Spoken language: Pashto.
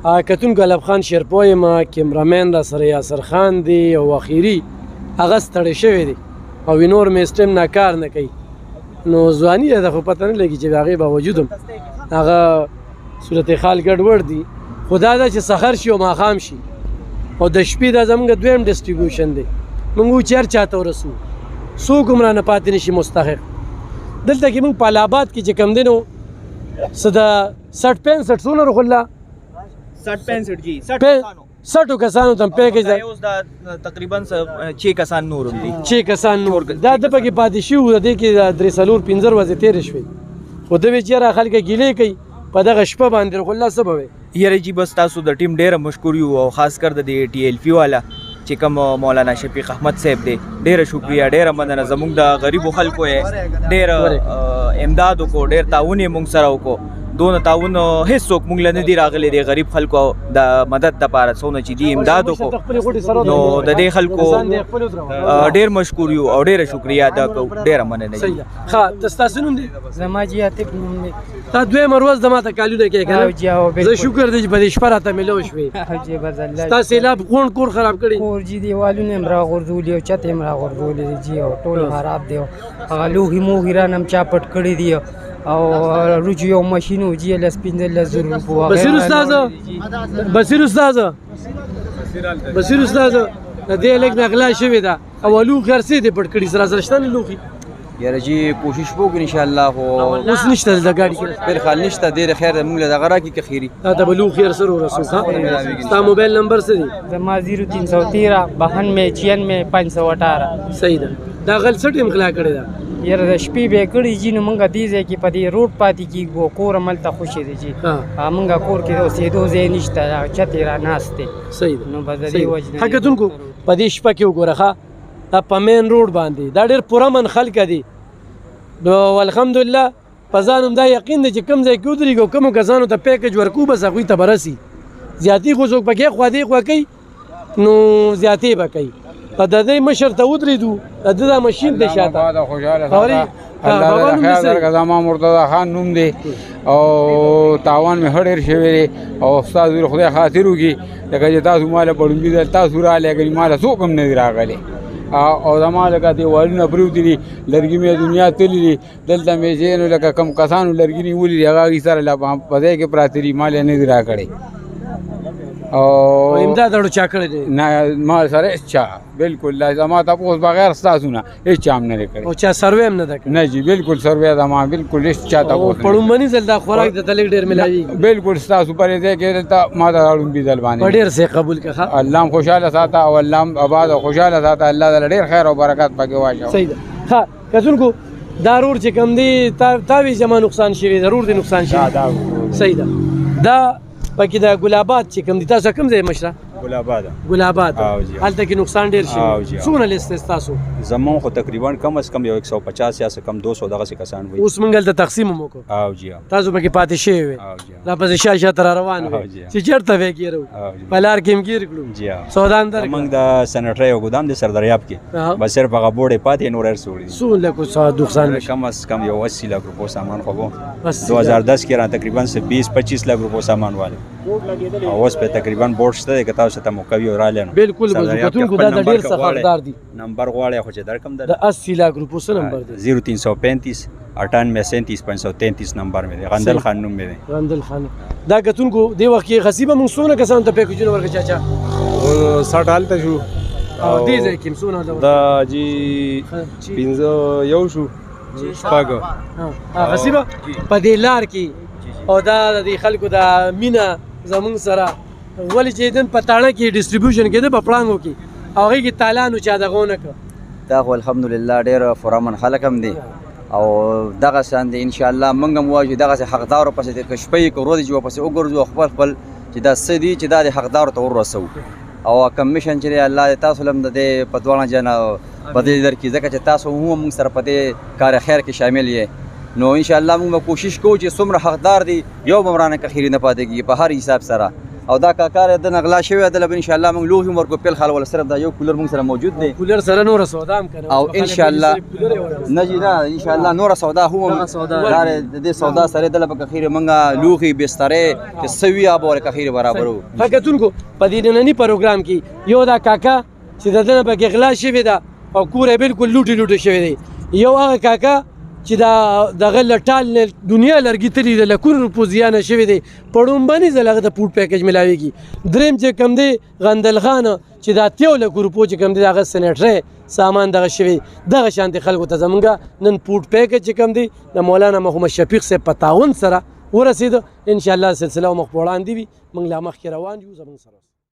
کتونکو علب خان شیرپو یم، کیمرامین را سره یاسر خان دی او اخیري هغه ستړی شوی دی او نور مې سټیم نه کار نه کوي. نو ځواني ده خو پته نه لګي چې د هغې باوجود هم هغه صورتحال ګډوډ دي. خو دا ده چې سحر شي او ماښام شي او د شپې دا زموږ دویم ډسټریبیوشن دی. موږ وو چې هر چا ته ورسو، څوک هم رانه پاتې نه شي مستحق. دلته کې موږ په الهاباد کې چې کوم دی نو څه د 60-65 څونه روخله 60-65 جی 60 کسانو ته پیکیج دی. اوس دا تقریبا 6 کسان نور دي. 6 کسان نور دا د پکې پاتې شي د دې کې 3-4-15 ورځې تېرې شوې. خو د ویچاره خلک ګیلې کوي په دغه شپه باندې روخله څه به وي. یاره جی بس تاسو د ټیم ډیره مشکور یو او خاص کر د TLP والا چې کوم مولانا شفیق احمد صاحب دی ډیره شکریا ډیره مننه. زموږ د غریبو خلکو ډیره امداد وکړو، ډیر تعاون یې موږ سره وکړو. دونه تعاون هیڅوک موږ له نه دي راغلی دی غریب خلکو د مدد دپاره څونه چې دي امداد وکړو. نو د دې خلکو ډیر مشکور یو او ډیره شکریا ادا کوو. ډیره مننه. ښه ستاسو نوم دی؟ زما جی عاطف نوم دی. تا دویمه ورځ د ماته کالونه کوې که نه؟ زه شکر دی چې په دې شپه راته میلو شوې. ستا سیلاب غونډ کور خراب کړي؟ کور جي دیوالونه هم راغورځولي او چت هم راغورځولي دي جي او ټول خراب دی. هغه لوښي موښي رانه هم چا پټ کړي دي او روج یو ماشین و جی 15,000 روپیه. بصیر استاذه د دې لږ نغلا شوې ده او لوښي هر څه دې پټ کړي سره سره شته نه لوښي؟ یاره جی کوشش وکړو انشاءالله. خو اوس نشته د ګاډي کې بالخال نشته. ډېر خیر ده موږ له دغه راکړي که خیري تا به لوښي هر سره ورسو. ستا موبایل نمبر څه دی؟ زما 0313 92 518. صحیح ده. دا غل څه ټیم غلا کړې ده؟ یاره د شپې به یې کړي جي نو موږ دې ځای کې په دې روډ پاتې کېږو. کور هملته خوشې دی جي. موږ کور کې د اوسېدو ځای نشته، چت یې راناست دی. صحیح ده. نو بس د دې وجې نه ښه کتونکو په دې شپه کې وګوره ښه دا په مین روډ باندې دا ډېر پرامن خلکه دي. نو الحمدلله په ځان هم دا یقین دی چې کوم ځای کې ودرېږو کومو کسانو ته پیکج ورکو بس هغوی ته به رسي. زیاتي خو څوک پکې خوا دې خوا کوي نو زیاتې به کوي. په د دې مشر ته ودرېدو د ده دا مشین دی شاته زما مرتضی خان نوم دی او تاوان مې ښه ډېر شوی دی او استاد خدای خاطر وکړي لکه چې تاسو ماله پړومبي ده تاسو راغلی ګنې ماله څوک هم نه دي راغلی او زما لکه دیوالونه پرېوتي دي لرګي مې دنیا تللي دي دلته مې چې نو لکه کم کسانو لرګي نیولي دي هغه هغې سره په ځای کې پراته دي مال یې نه دي راکړی او امداد اړو چا کړی دی؟ نه ما سره هېڅ چا بلکل زما تپوس بغیر ستاسو نه هېڅ چا هم نه دی کړی او چا سروې هم نه ده کړی؟ نه جي بلکل سروې زما بلکل هېڅ چا تپوس نه. پړومبني ځل دا خوراک درته لږ ډېر میلاوېږي؟ بلکل ستاسو پرې ځای کې دلته ما ته اړومبي ځل باندې په ډېر ځای قبول کړه. الله هم خوشحاله ساته او الله هم آباد او خوشحاله ساته. الله تعالی ډېر خیر او برکت پکې واچوي. صحیح ده. ښه کتونکو دا روډ چې کوم دی تا وی زما نقصان شوی ضرور دی نقصان شوی. صحیح ده. دا پکې د ګل آباد چې کوم دی تاسو کوم ځای مشره؟ ګل آباد هلته کې نقصان ډېر شوی. څومره لیست دی ستاسو؟ زمون خو تقریبا کم از کم 150 یا څه کم 200 دغسې کسان وي. اوس موږ هلته تقسیم هم وکړو. تاسو پکې پاتې شوي وئ راپسې شاته را روان وئ چې چېرته به یې ګیرو په لار کې هم ګیر کړو سودان درکړو. موږ د سنټرۍ یو ګودام دی سردریاب کې بس صرف هغه بوډ یې پاتې نور هر څه وړي. څو لکو نقصان کم از کم 80 لک روپو سامان خو 2010 کې را تقریبا 20-25 لک روپو سامان واله او اوس په تقریبا بورډ شته دی که تاسو ته موقوي رالینو. بالکل کتونکو دا د ډېر څه حقدار دي. نمبر غواړئ خو چې درکم د 80 لک روپو څه نمبر دی؟ 0335 98 533 نمبر مې دی. غندل خان نوم مې دی. غندل خان. دا کتونکو دې وخت کې خصیبه موږ څونه کسانو ته پیکجونه ورکړه چاچا؟ 60 هلته شو او دې ځای کې څونه دا جي 15 یو شو شپږ خصیبه په دې لار کې او دا د خلکو د مینه زمونږ سره ولې چې دن په تاړه کې ډسټریبیوشن کېده په پړانګو کې او هغې کې تالانو چا دغه ونه کړه. دا خو الحمدلله ډېر پرامن خلک هم دي او دغه شان دي انشاءالله موږ هم وایو چې دغسې حقدارو پسې که شپه یې که ورځې چې ورپسې وګرځو خپل خپل چې دا څه دي چې دا د حقدارو ته ورسوو او کمیشن چې دی الله دې تاسو هم د دې په دواړه جنه بدلې درکړي ځکه چې تاسو هم موږ سره په دې کار خیر کې شامل یې نو انشاءالله موږ به کوشش کوو چې څومره حقدار دي یو به هم رانه که خیري نه پاتې کېږي په هر حساب سره او دا کاکار د نغلا شوی د ان شاء الله موږ لوښي ورکو پیل خال ول سره دا یو کولر موږ سره موجود دی کولر سره نور سودا هم کنه او ان شاء الله نجی نه ان شاء الله نور سودا هم د سودا سره د لپاره خیر موږ لوښي بسترې چې سوي اب ور خیر برابر وو حقیقتونکو په دې نننی پروګرام کې یو دا کاکا چې دنه په غلا شوی دا او کوره بالکل لوټي شوی دی یو هغه کاکا چې دا دغه لټال دنیا لرګي تلی د لکونو روپو زیانه شوی دی پړوم باندې زلغه د پوډ پیکج ملاويږي دریم چې کم دی غندل خان چې دا 13 لک روپو چې کم دی دغه سنټری سامان دغه شوی دغه شانتي خلکو ته زمونږ نن پوډ پیکج چې کم دی د مولانا محمد شفیق سے پتاون سره ورسید ان شاء الله سلسله مخ وړاندې وي موږ لا مخ روان یو زمونږ سره